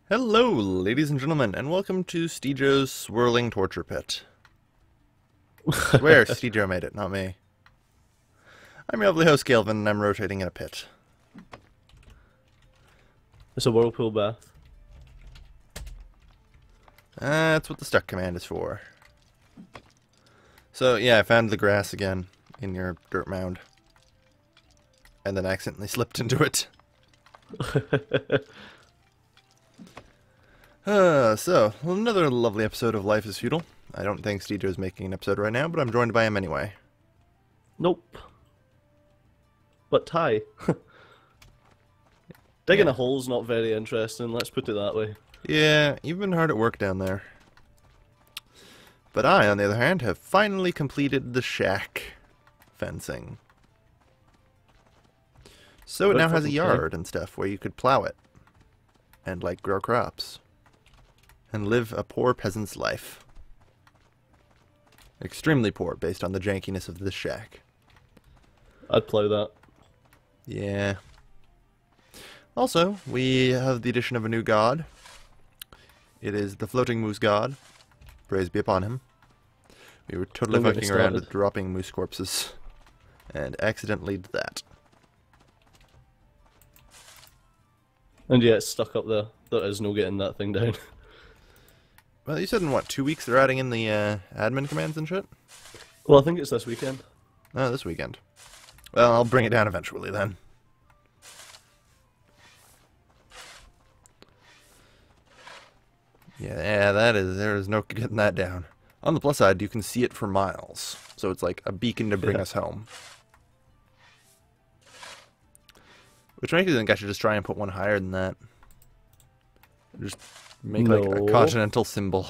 Hello, ladies and gentlemen, and welcome to Steejo's Swirling Torture Pit. I swear Steejo made it, not me. I'm your lovely host, Galvin, and I'm rotating in a pit. It's a whirlpool bath. That's what the stuck command is for. So, yeah, I found the grass again in your dirt mound. And then accidentally slipped into it. So, another lovely episode of Life is Feudal. I don't think Steejo's making an episode right now, but I'm joined by him anyway. Nope. But Ty. Digging a hole's not very interesting, let's put it that way. Yeah, you've been hard at work down there. But I, on the other hand, have finally completed the shack fencing. So it now has a yard and stuff where you could plow it. And, like, grow crops. And live a poor peasant's life. Extremely poor, based on the jankiness of this shack. I'd plow that. Yeah. Also, we have the addition of a new god. It is the floating moose god. Praise be upon him. We were totally fucking around with dropping moose corpses. And accidentally did that. And yeah, it's stuck up there. There is no getting that thing down. Well, you said in what, 2 weeks they're adding in the admin commands and shit? Well, I think it's this weekend. Oh, this weekend. Well, I'll bring it down eventually then. Yeah, there is no getting that down. On the plus side, you can see it for miles. So it's like a beacon to bring us home. Which makes me think I should just try and put one higher than that. Just make like a continental symbol.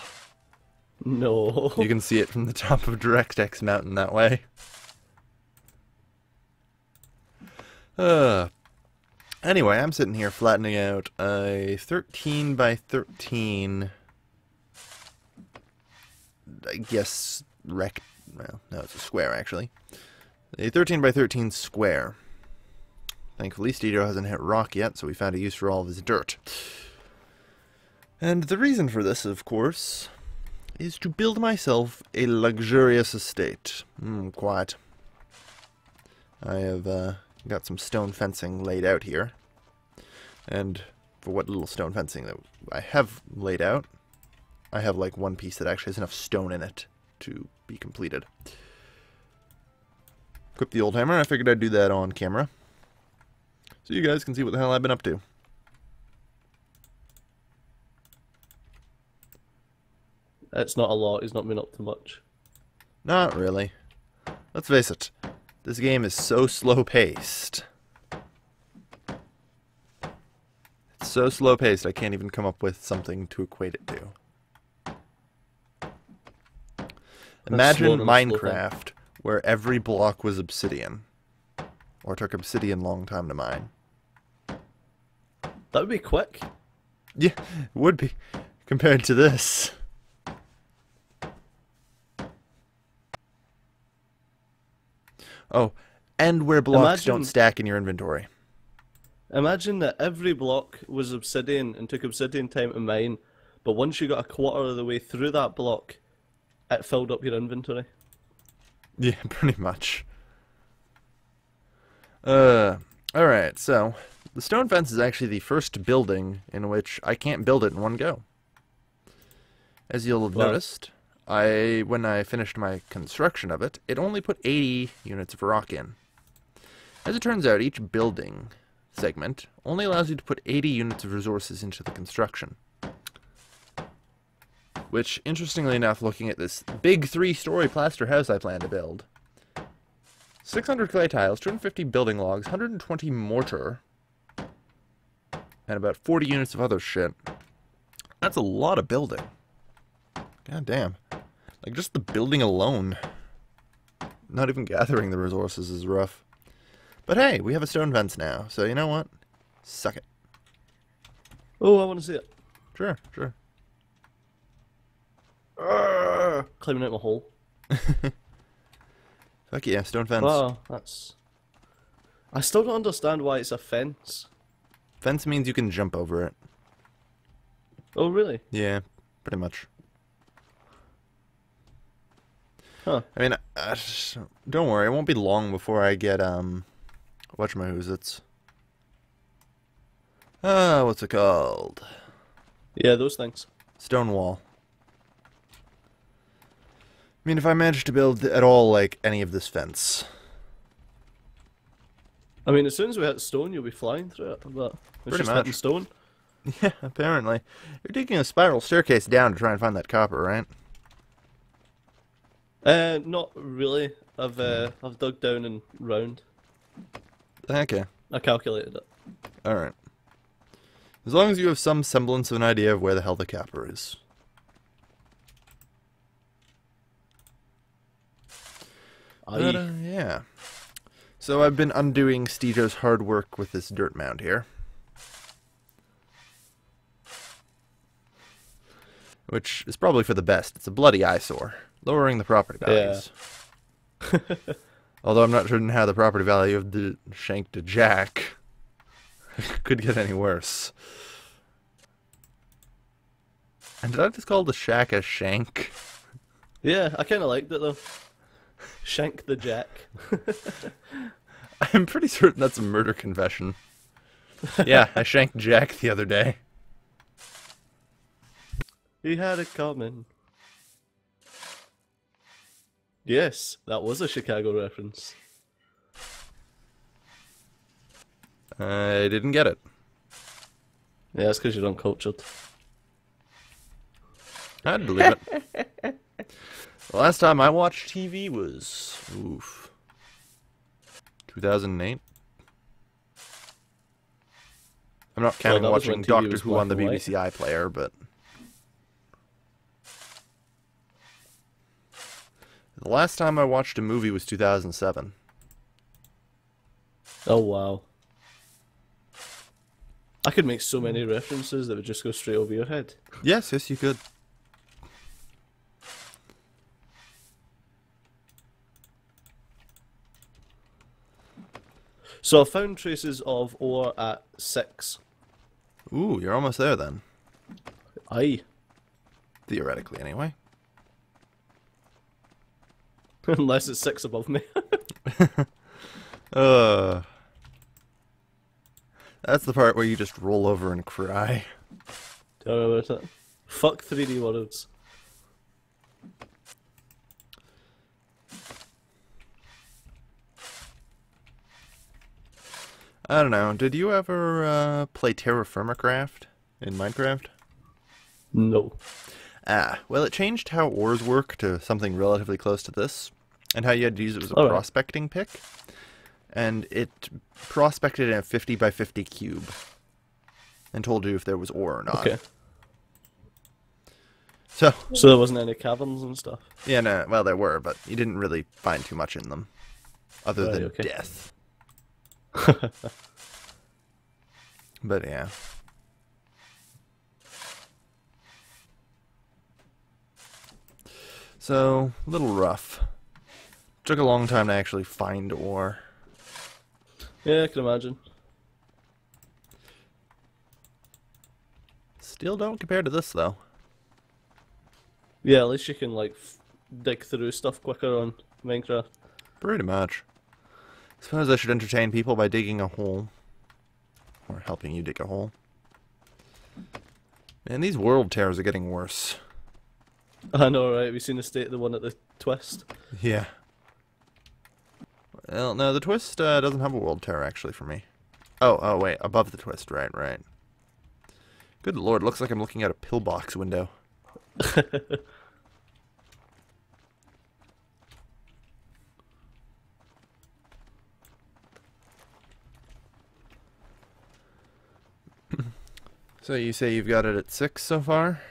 No. You can see it from the top of DirectX Mountain that way. Anyway, I'm sitting here flattening out a 13 by 13, I guess, well, no, it's a square, actually. A 13 by 13 square. Thankfully, Steejo hasn't hit rock yet, so we found a use for all of his dirt. And the reason for this, of course, is to build myself a luxurious estate. Quite. I have got some stone fencing laid out here. And for what little stone fencing that I have laid out, I have like one piece that actually has enough stone in it to be completed. Equip the old hammer. I figured I'd do that on camera, so you guys can see what the hell I've been up to. It's not a lot, he's not been up to much. Not really. Let's face it, this game is so slow-paced. It's so slow-paced I can't even come up with something to equate it to. Imagine Minecraft, where every block was obsidian. Or took obsidian long time to mine. That would be quick. Yeah, it would be, compared to this. Oh, and where blocks don't stack in your inventory. Imagine that every block was obsidian and took obsidian time to mine, but once you got a quarter of the way through that block, it filled up your inventory. Yeah, pretty much. Alright, so the stone fence is actually the first building in which I can't build it in one go. As you'll have noticed, when I finished my construction of it, it only put 80 units of rock in. As it turns out, each building segment only allows you to put 80 units of resources into the construction. Which, interestingly enough, looking at this big 3-story plaster house I plan to build, 600 clay tiles, 250 building logs, 120 mortar, and about 40 units of other shit. That's a lot of building. God damn. Like, just the building alone. Not even gathering the resources is rough. But hey, we have a stone fence now, so you know what? Suck it. Oh, I want to see it. Sure, sure. Climbing out my hole. Fuck yeah, stone fence. Oh, that's... I still don't understand why it's a fence. Fence means you can jump over it. Oh, really? Yeah, pretty much. Huh. I mean, don't worry, it won't be long before I get, whatchamahoots. What's it called? Yeah, those things. Stone wall. I mean, if I manage to build at all, like, any of this fence. I mean, as soon as we hit stone, you'll be flying through it, but it's Pretty just much. hitting stone. Yeah, apparently. You're digging a spiral staircase down to try and find that copper, right? Not really. I've dug down and round. Okay. I calculated it. Alright. As long as you have some semblance of an idea of where the hell the copper is. But, yeah. So I've been undoing Stejo's hard work with this dirt mound here. Which is probably for the best. It's a bloody eyesore. Lowering the property values. Yeah. Although I'm not sure how the property value of the shank to jack could get any worse. And did I just call the shack a shank? Yeah, I kind of liked it though. Shank the Jack. I'm pretty certain that's a murder confession. Yeah, I shanked Jack the other day. He had it coming. Yes, that was a Chicago reference. I didn't get it. Yeah, that's because you're uncultured. I'd believe it. The last time I watched TV was... 2008? I'm not counting that was when watching TV Doctor was Who on the black and white. BBC iPlayer, but... The last time I watched a movie was 2007. Oh wow. I could make so many references that would just go straight over your head. Yes, yes, you could. So I found traces of ore at 6. Ooh, you're almost there then. Aye. Theoretically, anyway. Unless it's 6 above me. That's the part where you just roll over and cry. Tell me about it. Fuck 3D worlds. I don't know, did you ever play Terraformacraft in Minecraft? No. Well, it changed how ores work to something relatively close to this, and how you had to use it as a Alright. prospecting pick. And it prospected in a 50 by 50 cube, and told you if there was ore or not. Okay. So, So there wasn't any caverns and stuff? yeah, no, well, there were, but you didn't really find too much in them, other Right, than okay. death. But yeah. So, a little rough. Took a long time to actually find ore. Yeah, I can imagine. Still don't compare to this, though. Yeah, at least you can like dig through stuff quicker on Minecraft. Pretty much. Suppose I should entertain people by digging a hole. Or helping you dig a hole. Man, these world tears are getting worse. I know, right? Have you seen the state of the one at the twist? Yeah. Well, no, the twist doesn't have a world tear, actually, for me. Oh, wait, above the twist, right. Good lord, looks like I'm looking out a pillbox window. So you say you've got it at 6 so far?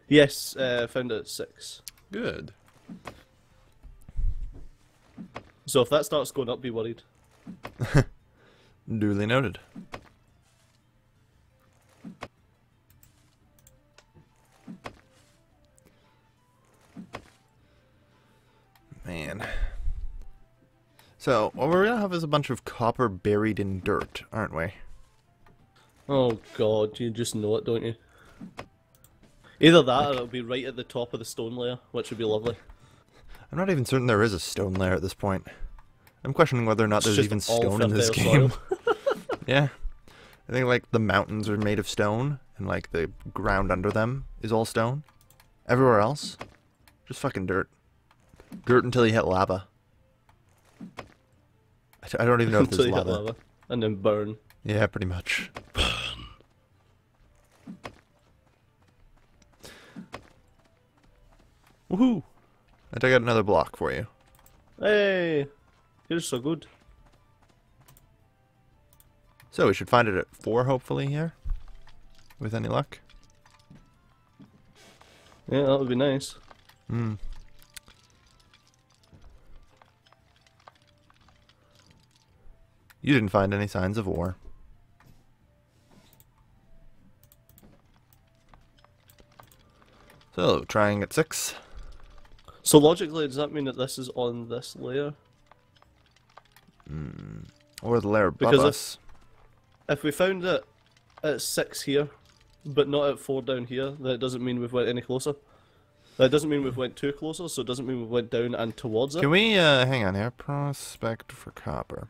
Yes, found it at 6. Good. So if that starts going up, be worried. Duly noted. Man. So, what we're gonna have is a bunch of copper buried in dirt, aren't we? Oh god, you just know it, don't you? Either that or it'll be right at the top of the stone layer, which would be lovely. I'm not even certain there is a stone layer at this point. I'm questioning whether or not It's there's just even all stone in this fertile game. soil. Yeah. I think like the mountains are made of stone, and like the ground under them is all stone. Everywhere else, just fucking dirt. Dirt until you hit lava. I don't even know if Until there's you hit lava. lava. And then burn. Yeah, pretty much. Woohoo! I dug out another block for you. Hey! You're so good. So we should find it at 4, hopefully, here. With any luck. Yeah, that would be nice. Hmm. You didn't find any signs of war. So, trying at 6. So logically, does that mean that this is on this layer? Or the layer above Because us. if we found it at 6 here, but not at 4 down here, then it doesn't mean we've went any closer. That doesn't mean we've went too closer, so it doesn't mean we went down and towards it. Can we, hang on here. Prospect for copper.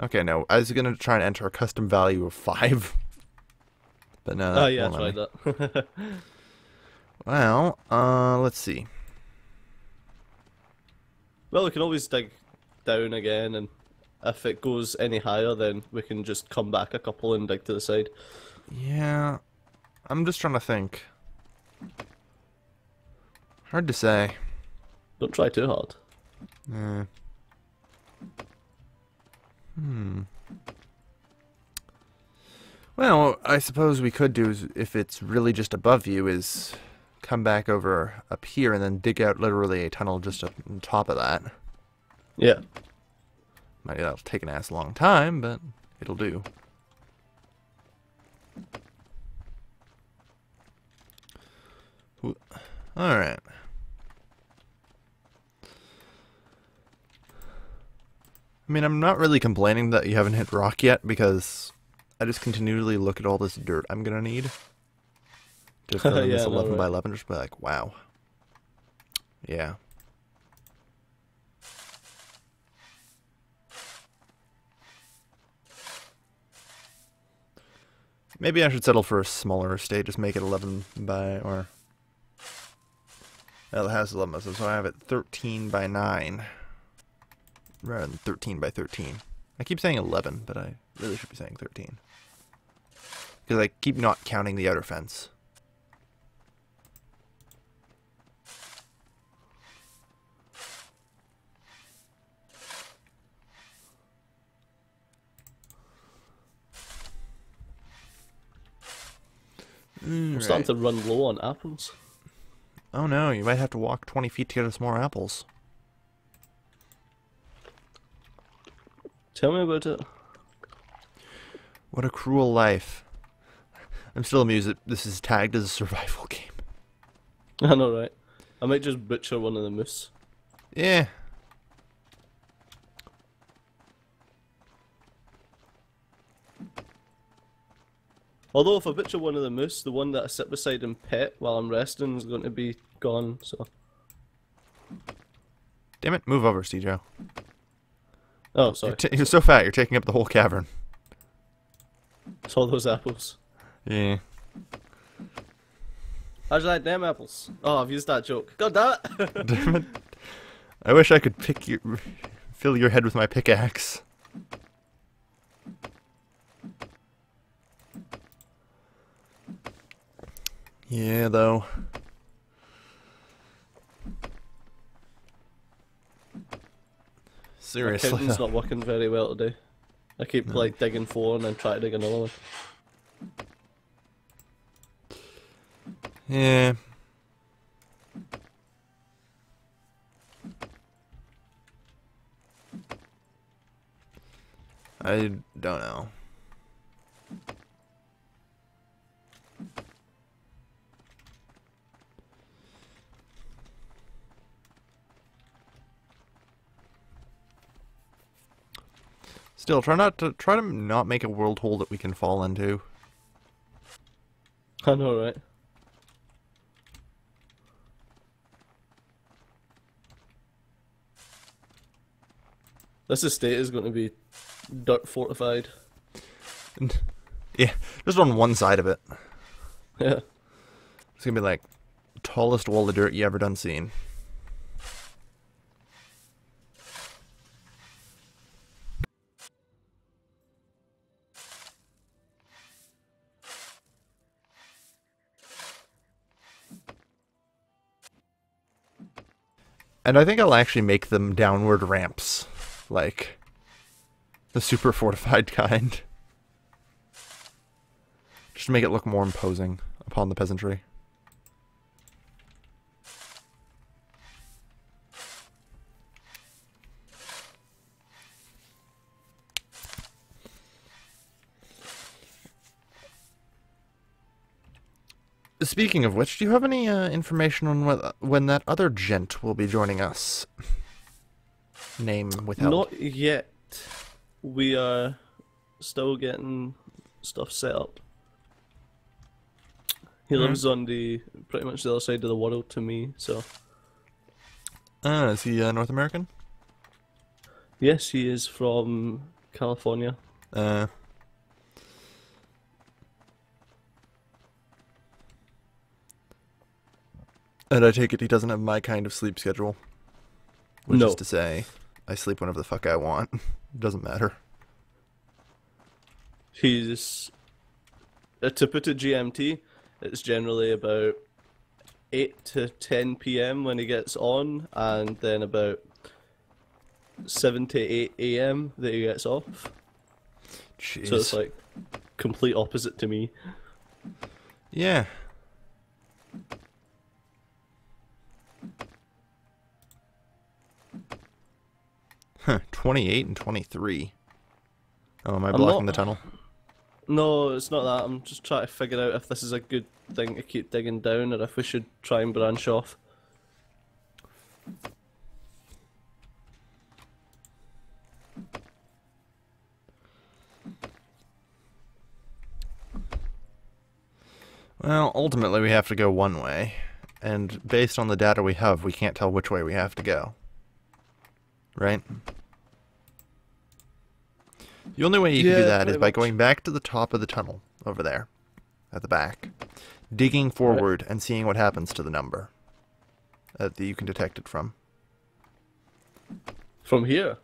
Okay, no. I was gonna try and enter a custom value of 5. But no, that Ah, yeah, won't I let tried me. that. Well, let's see. Well, we can always dig down again, and if it goes any higher, then we can just come back a couple and dig to the side. Yeah. I'm just trying to think. Hard to say. Don't try too hard. Well, I suppose we could do, if it's really just above you, is come back over up here and then dig out literally a tunnel just up on top of that. Yeah. That'll take an ass long time, but it'll do. Alright. I mean, I'm not really complaining that you haven't hit rock yet, because I just continually look at all this dirt I'm gonna need to fill in this Yeah, no, 11 by right. 11, just be like, wow. Yeah. Maybe I should settle for a smaller estate, just make it 11 by, or... Well, it has 11, so I have it 13 by 9. Rather than 13 by 13. I keep saying 11, but I really should be saying 13. Because I keep not counting the outer fence. I'm starting to run low on apples. Oh no, you might have to walk 20 feet to get us more apples. Tell me about it. What a cruel life. I'm still amused that this is tagged as a survival game. I know, right? I might just butcher one of the moose. Yeah. Although if I butcher one of the moose, the one that I sit beside and pet while I'm resting is going to be gone, so... Damn it, move over, Stejo. Oh, sorry. You're so fat, you're taking up the whole cavern. It's all those apples. Yeah. How'd you like them apples? Oh, I've used that joke. God damn it! Damn it. I wish I could fill your head with my pickaxe. Yeah, though. Seriously, Counting's though. not working very well today. I keep like digging 4 and then try to dig another one. Yeah. I don't know. Still, try to not make a world hole that we can fall into. I know, right? This estate is going to be dirt fortified. Yeah, just on one side of it. Yeah. It's gonna be like tallest wall of dirt you ever done seen. And I think I'll actually make them downward ramps, like the super fortified kind. Just to make it look more imposing upon the peasantry. Speaking of which, do you have any information on when that other gent will be joining us? Name withheld. Not yet. We are still getting stuff set up. He lives on pretty much the other side of the world to me, so. Is he North American? Yes, he is from California. And I take it he doesn't have my kind of sleep schedule. Which No. is to say, I sleep whenever the fuck I want. It doesn't matter. He's to put it GMT, it's generally about 8 to 10 p.m. when he gets on, and then about 7 to 8 a.m. that he gets off. Jeez. So it's like complete opposite to me. Yeah. Huh, 28 and 23. Oh, am I blocking the tunnel? No, it's not that. I'm just trying to figure out if this is a good thing to keep digging down, or if we should try and branch off. Well, ultimately we have to go one way. And based on the data we have, we can't tell which way we have to go. Right? The only way you can do that is by going back to the top of the tunnel, over there, at the back, digging forward and seeing what happens to the number that you can detect it from. From here?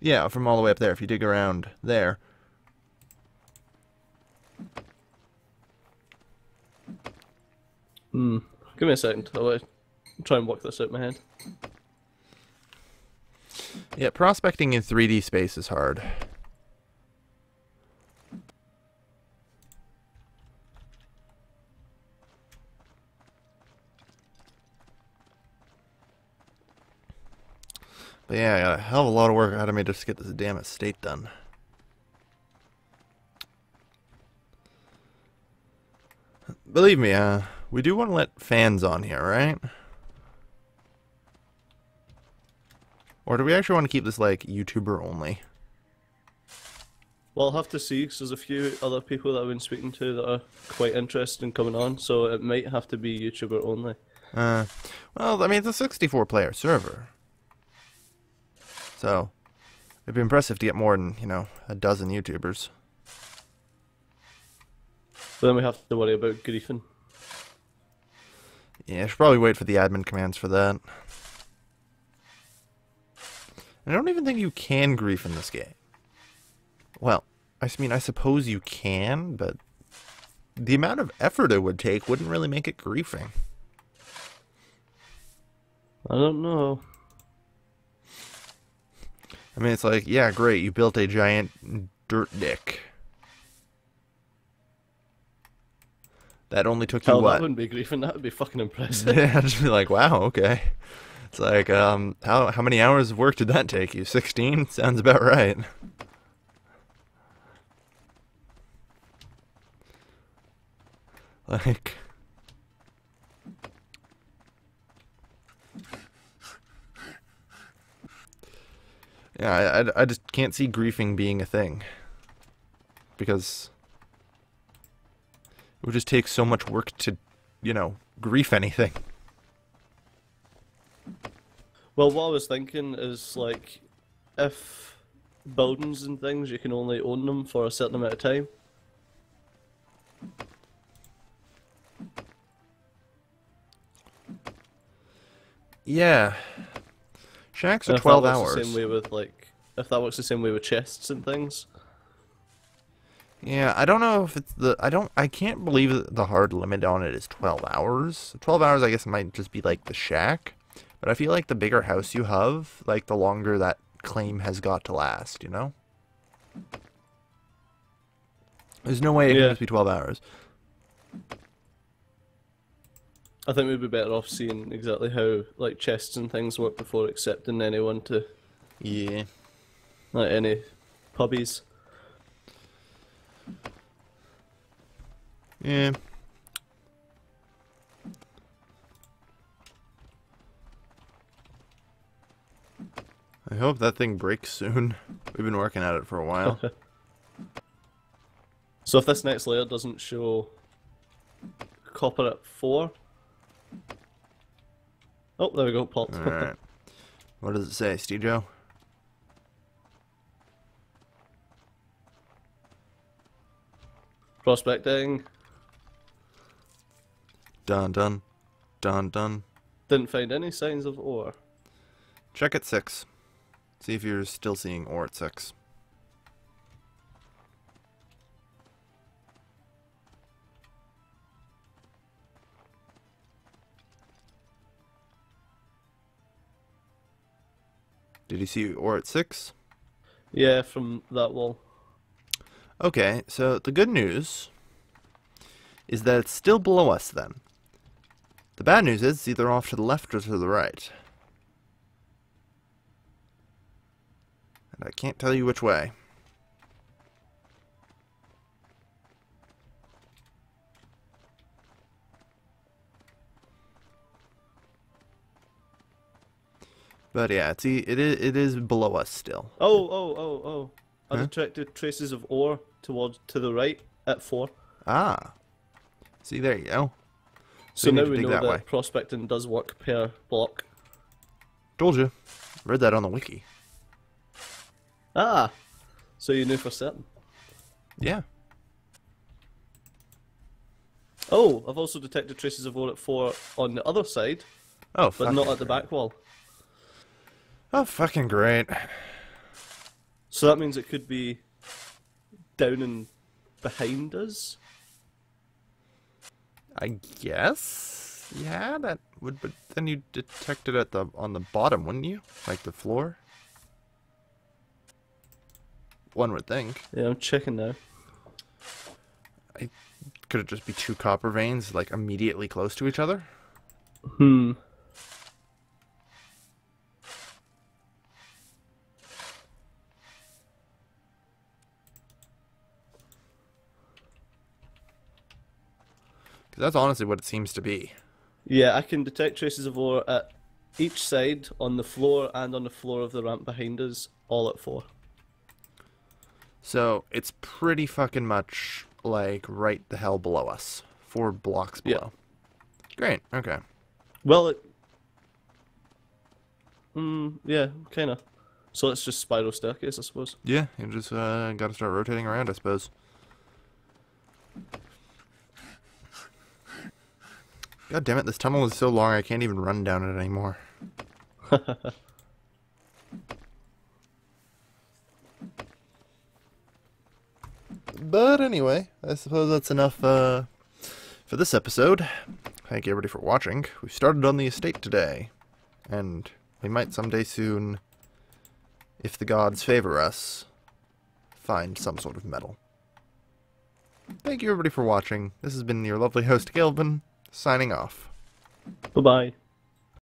Yeah, from all the way up there. If you dig around there. Give me a second. I'll try and work this out in my head. Yeah, prospecting in 3D space is hard. But yeah, I got a hell of a lot of work out of me just to get this damn estate done. Believe me, we do want to let fans on here, right? Or do we actually want to keep this, like, YouTuber only? Well, I'll have to see, because there's a few other people that I've been speaking to that are quite interested in coming on, so it might have to be YouTuber only. Well, I mean, it's a 64-player server. So, it'd be impressive to get more than, a dozen YouTubers. But then we have to worry about griefing. Yeah, I should probably wait for the admin commands for that. I don't even think you can grief in this game. Well, I mean, I suppose you can, but the amount of effort it would take wouldn't really make it griefing. I don't know. I mean, it's like, yeah, great, you built a giant dirt dick. That only took you Hell, what? that wouldn't be griefing, that would be fucking impressive. Yeah, I'd just be like, wow, okay. It's like, how many hours of work did that take you? 16? Sounds about right. Like... Yeah, I just can't see griefing being a thing. Because it would just take so much work to, you know, grief anything. Well, what I was thinking is, like, if buildings and things, you can only own them for a certain amount of time. Yeah. Shacks are And if that 12 works hours. the same way with, like, if that works the same way with chests and things. Yeah, I don't know if it's I can't believe that the hard limit on it is 12 hours. 12 hours, I guess, might just be like the shack. But I feel like the bigger house you have, like, the longer that claim has got to last, you know? There's no way it can Yeah. just be 12 hours. I think we'd be better off seeing exactly how, like, chests and things work before accepting anyone to, Yeah. like, any pubbies. Yeah. I hope that thing breaks soon. We've been working at it for a while. So if this next layer doesn't show copper at 4... Oh, there we go, popped. Alright. What does it say, Steejo? Prospecting. Dun dun. Dun dun. Didn't find any signs of ore. Check at 6. See if you're still seeing ore at 6. Did you see ore at 6? Yeah, from that wall. Okay, so the good news is that it's still below us then. The bad news is it's either off to the left or to the right. And I can't tell you which way. But yeah, it is below us still. Oh. I Huh? detected traces of ore to the right at 4. Ah. See, there you go. So you need now to we dig know that that way. prospecting does work per block. Told you. Read that on the wiki. Ah! So you knew for certain. Yeah. Oh, I've also detected traces of ore at 4 on the other side, Oh, but fucking not at the great. back wall. Oh, fucking great. So that means it could be down and behind us? I guess. Yeah, that would. But then you detect it at on the bottom, wouldn't you? Like the floor. One would think. Yeah, I'm checking now. Could it just be two copper veins, like immediately close to each other? Hmm. Because that's honestly what it seems to be. Yeah, I can detect traces of ore at each side, on the floor and on the floor of the ramp behind us, all at 4. So it's pretty fucking much like right the hell below us. 4 blocks below. Great. Okay. Well, yeah, kinda. So let's just spiral staircase, I suppose. Yeah, you just gotta start rotating around, I suppose. God damn it, this tunnel is so long I can't even run down it anymore. But anyway, I suppose that's enough for this episode. Thank you everybody for watching. We've started on the estate today, and we might someday soon, if the gods favor us, find some sort of metal. Thank you everybody for watching. This has been your lovely host, Galvin, signing off. Bye-bye.